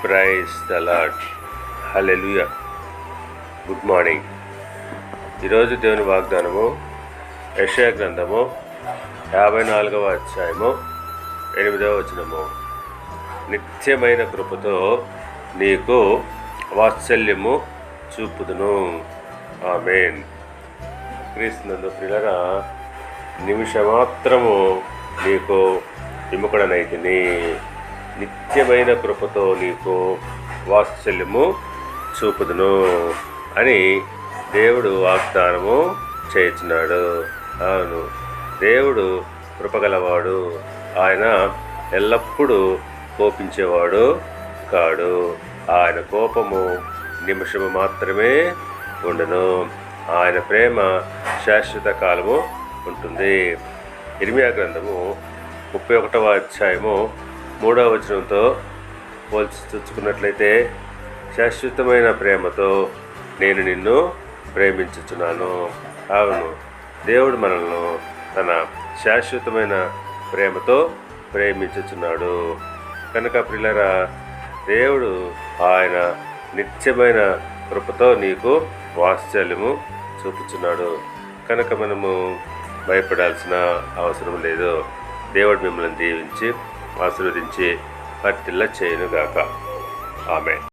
Praise the lord. Hallelujah. Good morning. ఈరోజు దేవుని వాగ్దానము యెషయా గ్రంథము 54వ అధ్యాయము 8వ వచనము. నిత్యమైన కృపతో నీకు వాత్సల్యము చూపుదును. ఆమేన్. క్రీస్తునందు ప్రియులారా, నిమిషమాత్రము నీకు విముఖుడనైతిని. నిత్యమైన కృపతో నీకు వాత్సల్యము చూపుదును అని దేవుడు వాగ్దానము చేయించున్నాడు. అవును, దేవుడు కృపగలవాడు. ఆయన ఎల్లప్పుడూ కోపించేవాడు కాడు. ఆయన కోపము నిమిషము మాత్రమే ఉండును. ఆయన ప్రేమ శాశ్వత కాలము ఉంటుంది. ఇర్మియా గ్రంథము 31వ అధ్యాయము 3వ వచనంతో పోల్చి చూసుకున్నట్లయితే, శాశ్వతమైన ప్రేమతో నేను నిన్ను ప్రేమించుచున్నాను. అవును, దేవుడు మనల్ని తన శాశ్వతమైన ప్రేమతో ప్రేమించుచున్నాడు. కనుక ప్రియులారా, దేవుడు ఆయన నిత్యమైన కృపతో నీకు వాత్సల్యము చూపుచున్నాడు. కనుక మనము భయపడాల్సిన అవసరం లేదు. దేవుడు మిమ్మల్ని దీవించి ఆశీర్వదించి వర్ధిల్ల చేయునుగాక. ఆమేన్.